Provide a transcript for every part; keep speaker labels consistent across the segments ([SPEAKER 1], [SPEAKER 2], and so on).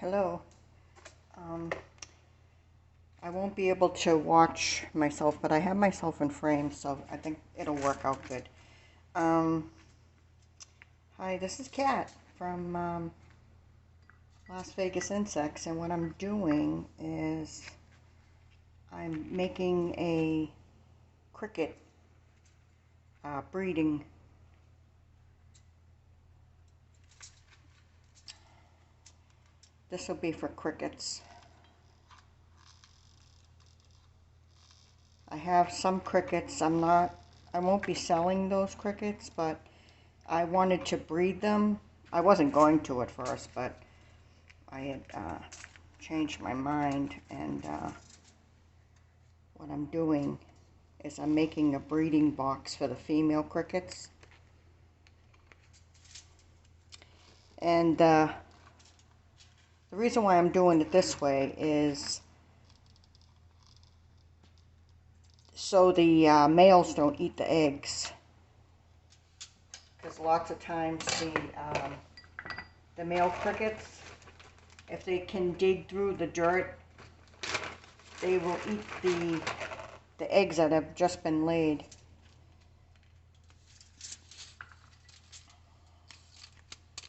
[SPEAKER 1] Hello. I won't be able to watch myself, but I have myself in frame, so I think it'll work out good. Hi, this is Kat from Las Vegas Insects, and what I'm doing is I'm making a cricket breeding. This will be for crickets. I have some crickets. I won't be selling those crickets, but I wanted to breed them. I wasn't going to at first, but I had changed my mind, and what I'm doing is I'm making a breeding box for the female crickets. And the reason why I'm doing it this way is so the males don't eat the eggs. Because lots of times the male crickets, if they can dig through the dirt, they will eat the eggs that have just been laid.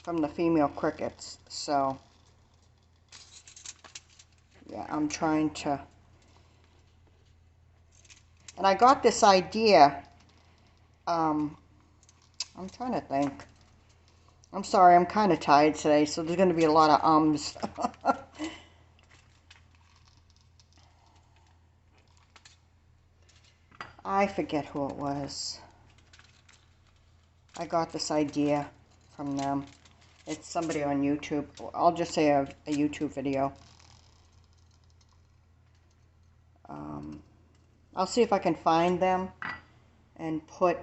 [SPEAKER 1] From the female crickets. So yeah, I'm trying to, and I got this idea, I'm trying to think. I'm sorry, I'm kind of tired today, so there's going to be a lot of ums. I forget who it was. I got this idea from them. It's somebody on YouTube. I'll just say a YouTube video. I'll see if I can find them and put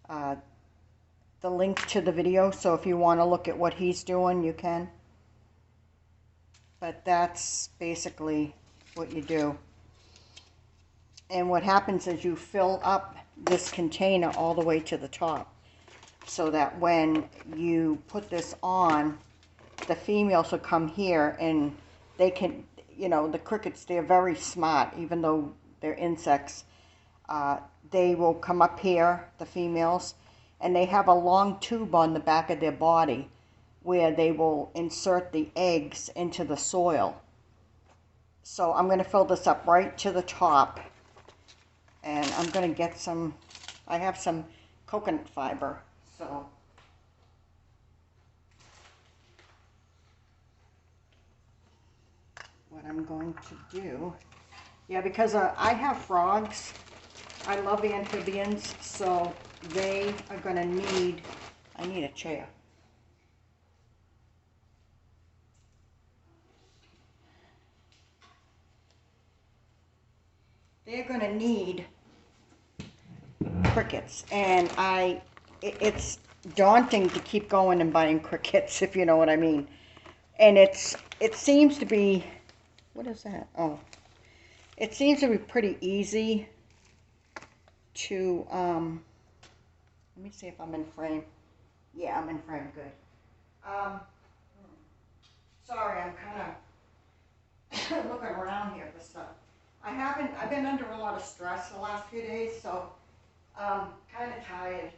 [SPEAKER 1] the link to the video, so if you want to look at what he's doing, you can. But that's basically what you do. And what happens is you fill up this container all the way to the top, so that when you put this on, the females will come here and they can, you know, the crickets, they're very smart, even though they're insects. They will come up here, the females, and they have a long tube on the back of their body where they will insert the eggs into the soil. So I'm going to fill this up right to the top, and I'm going to get some, I have some coconut fiber, so what I'm going to do, yeah, because I have frogs. I love amphibians, so they are going to need, I need a chair. They're going to need crickets, and it's daunting to keep going and buying crickets, if you know what I mean. And it seems to be, what is that? Oh, it seems to be pretty easy to, let me see if I'm in frame. Yeah, I'm in frame, good. Sorry, I'm kind of looking around here for stuff. I've been under a lot of stress the last few days, so I'm kind of tired.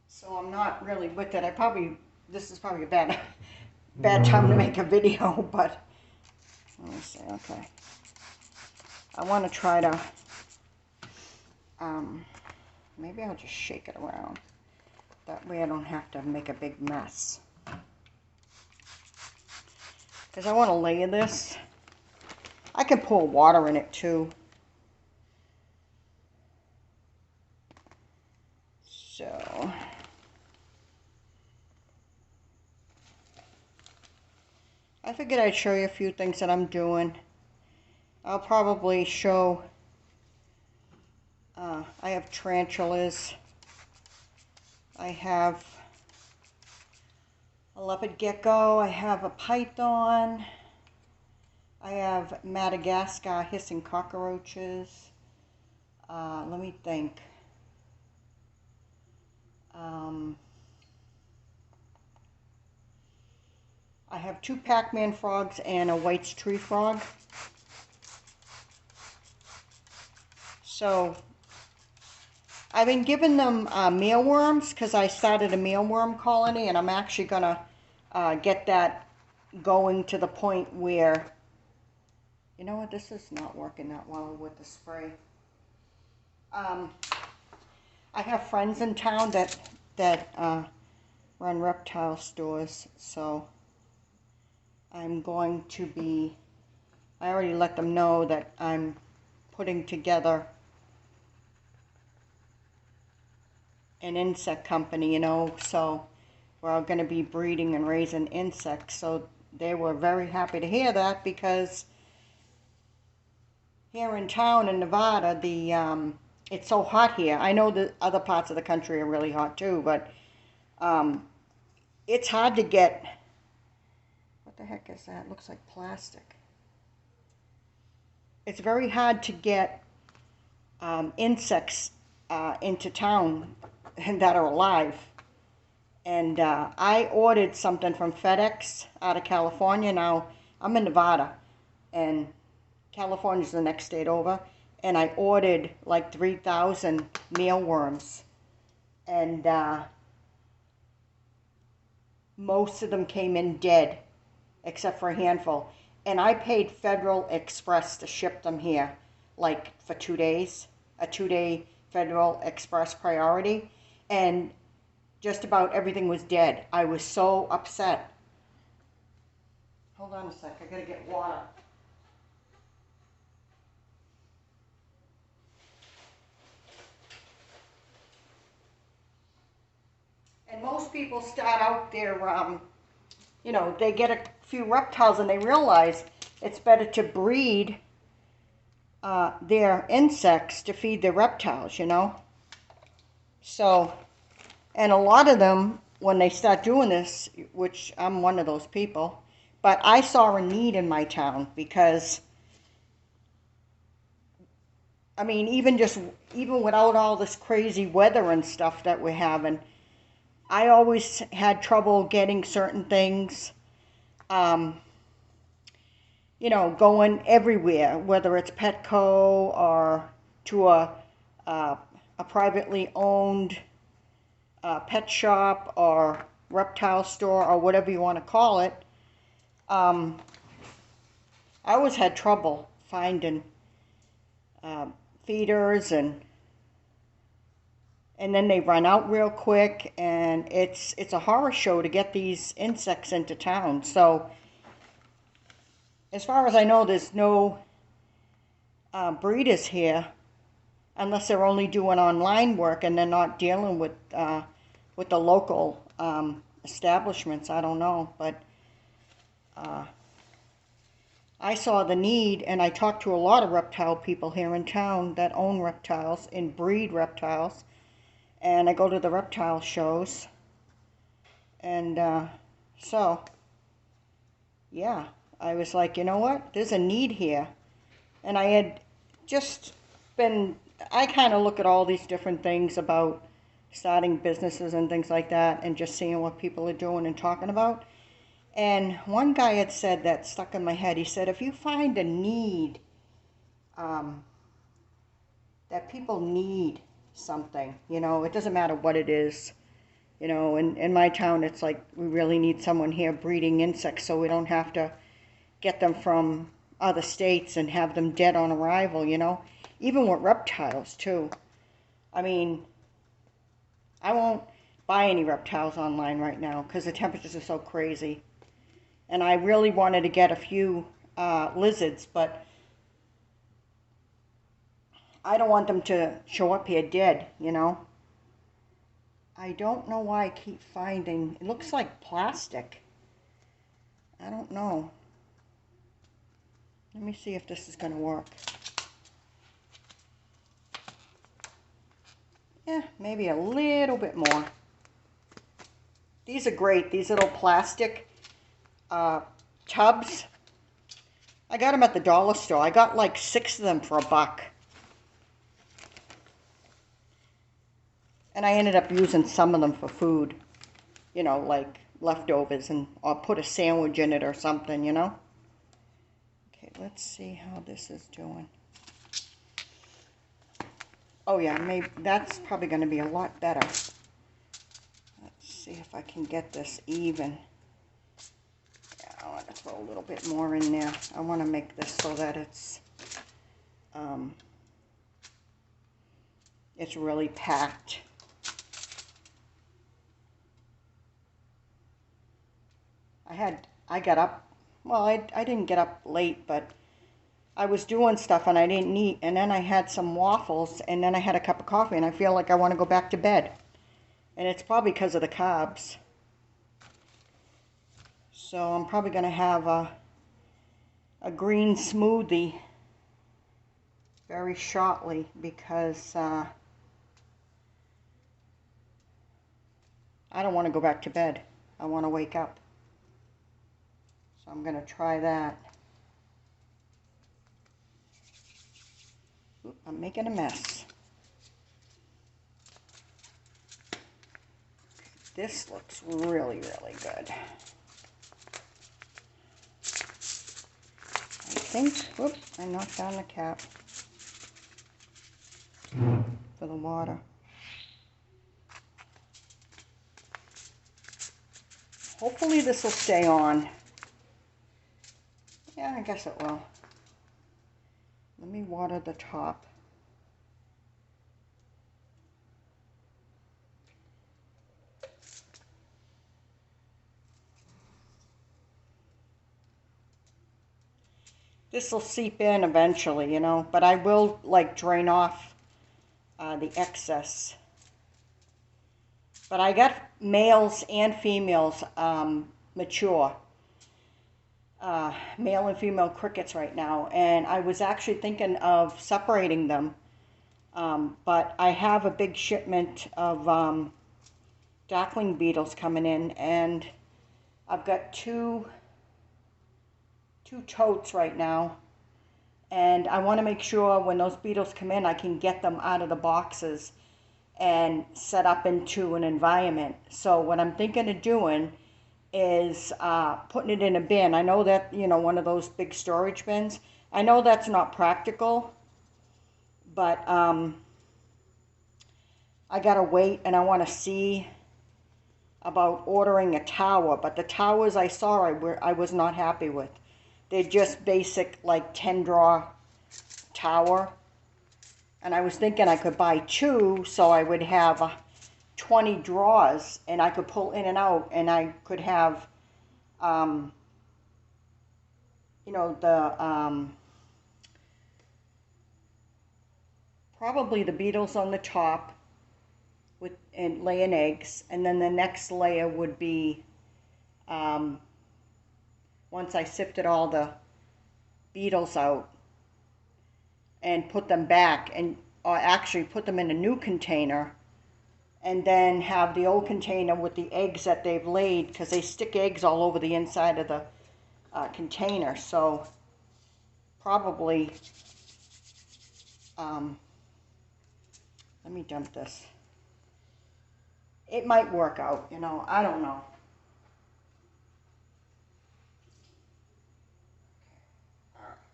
[SPEAKER 1] So I'm not really with it. This is probably a bad time to make a video, but let me see, okay. I want to try to, maybe I'll just shake it around. That way I don't have to make a big mess. Because I want to layer this. I can pour water in it too. So, I figured I'd show you a few things that I'm doing. I'll probably show, I have tarantulas. I have a leopard gecko. I have a python. I have Madagascar hissing cockroaches. Let me think. I have 2 Pac-Man frogs and a White's tree frog. So I've been giving them mealworms because I started a mealworm colony, and I'm actually gonna get that going to the point where, you know what, this is not working that well with the spray. I have friends in town that run reptile stores, so I'm going to be, I already let them know that I'm putting together an insect company, you know, so we're all going to be breeding and raising insects. So they were very happy to hear that, because here in town in Nevada, it's so hot here. I know the other parts of the country are really hot too, but it's hard to get, what the heck is that? It looks like plastic. It's very hard to get insects into town that are alive. And I ordered something from FedEx out of California. Now, I'm in Nevada, and California's the next state over. And I ordered like 3,000 mealworms. And most of them came in dead, except for a handful. And I paid Federal Express to ship them here, like for 2 days, a 2-day Federal Express priority. And just about everything was dead. I was so upset. Hold on a sec, I gotta get water. And most people start out their, you know, they get a few reptiles and they realize it's better to breed their insects to feed their reptiles, you know. So, and a lot of them, when they start doing this, which I'm one of those people, but I saw a need in my town because, I mean, even without all this crazy weather and stuff that we're having, I always had trouble getting certain things, you know, going everywhere, whether it's Petco or to a privately owned pet shop or reptile store or whatever you want to call it. I always had trouble finding feeders, and then they run out real quick, and it's a horror show to get these insects into town. So as far as I know, there's no breeders here, unless they're only doing online work and they're not dealing with the local establishments. I don't know, but I saw the need, and I talked to a lot of reptile people here in town that own reptiles and breed reptiles, and I go to the reptile shows, and so yeah, I was like, you know what, there's a need here. And I had just I kind of look at all these different things about starting businesses and things like that, and just seeing what people are doing and talking about. And one guy had said that stuck in my head. He said, if you find a need, that people need something, you know, it doesn't matter what it is. You know, in my town, it's like we really need someone here breeding insects so we don't have to get them from other states and have them dead on arrival, you know. Even with reptiles, too. I mean, I won't buy any reptiles online right now because the temperatures are so crazy. And I really wanted to get a few lizards, but I don't want them to show up here dead, you know. I don't know why I keep finding, it looks like plastic. I don't know. Let me see if this is going to work. Yeah, maybe a little bit more. These are great, these little plastic tubs. I got them at the dollar store. I got like 6 of them for $1. And I ended up using some of them for food, you know, like leftovers, and or put a sandwich in it or something, you know. Okay, let's see how this is doing. Oh yeah, maybe that's probably going to be a lot better. Let's see if I can get this even. Yeah, I want to throw a little bit more in there. I want to make this so that it's really packed. I got up, well, I didn't get up late, but I was doing stuff and I didn't eat, and then I had some waffles, and then I had a cup of coffee, and I feel like I want to go back to bed. And it's probably because of the carbs. So I'm probably going to have a green smoothie very shortly, because I don't want to go back to bed. I want to wake up. So I'm going to try that. Oop, I'm making a mess. This looks really, really good. I think, whoops, I knocked down the cap for the water. Hopefully this will stay on. Yeah, I guess it will. Let me water the top. This will seep in eventually, you know, but I will like drain off the excess. But I got males and females mature. Male and female crickets right now, and I was actually thinking of separating them, but I have a big shipment of darkling beetles coming in, and I've got two totes right now, and I want to make sure when those beetles come in I can get them out of the boxes and set up into an environment. So what I'm thinking of doing is putting it in a bin. I know that, you know, one of those big storage bins. I know that's not practical, but I gotta wait, and I want to see about ordering a tower. But the towers I saw I was not happy with. They're just basic, like 10-drawer tower. And I was thinking I could buy two, so I would have 20 drawers, and I could pull in and out, and I could have, you know, probably the beetles on the top and laying eggs, and then the next layer would be, once I sifted all the beetles out and put them back, or actually put them in a new container, and then have the old container with the eggs that they've laid, because they stick eggs all over the inside of the container. So probably, let me dump this. It might work out, you know, I don't know.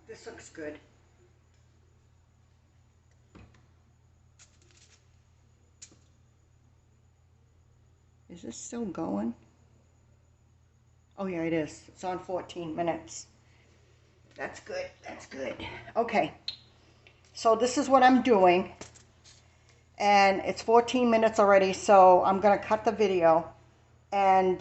[SPEAKER 1] This looks good. Is this still going? Oh yeah, it is. It's on 14 minutes. That's good. That's good. Okay. So this is what I'm doing. And it's 14 minutes already, so I'm going to cut the video. And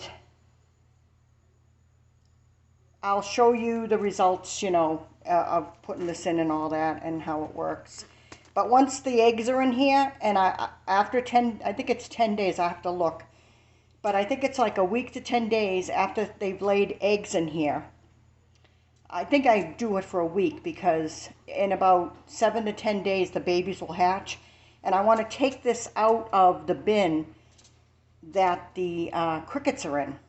[SPEAKER 1] I'll show you the results, you know, of putting this in and all that, and how it works. But once the eggs are in here, and after 10, I think it's 10 days, I have to look. But I think it's like a week to 10 days after they've laid eggs in here. I think I do it for a week, because in about 7 to 10 days the babies will hatch. And I want to take this out of the bin that the crickets are in,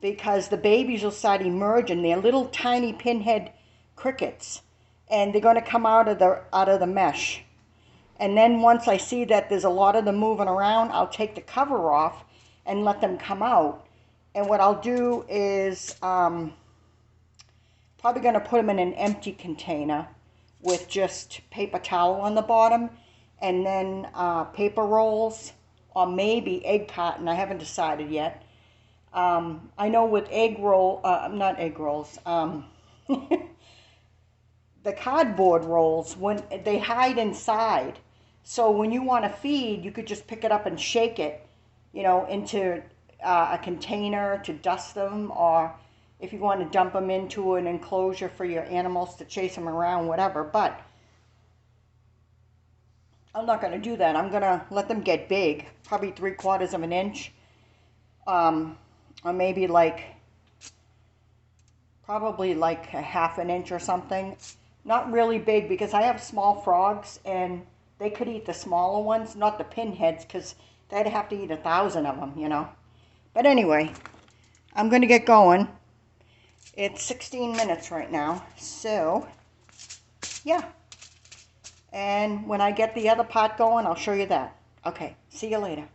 [SPEAKER 1] because the babies will start emerging. They're little tiny pinhead crickets, and they're going to come out of the mesh. And then once I see that there's a lot of them moving around, I'll take the cover off and let them come out. And what I'll do is probably going to put them in an empty container with just paper towel on the bottom, and then paper rolls, or maybe egg carton. I haven't decided yet. I know with not egg rolls, the cardboard rolls, when they hide inside. So when you want to feed, you could just pick it up and shake it, into a container to dust them, or if you want to dump them into an enclosure for your animals to chase them around, whatever. But I'm not going to do that. I'm going to let them get big, probably 3/4 of an inch, or maybe probably like a 1/2 inch or something. Not really big, because I have small frogs and they could eat the smaller ones, not the pinheads, because they'd have to eat 1,000 of them, But anyway, I'm going to get going. It's 16 minutes right now, so yeah. And when I get the other pot going, I'll show you that. Okay, see you later.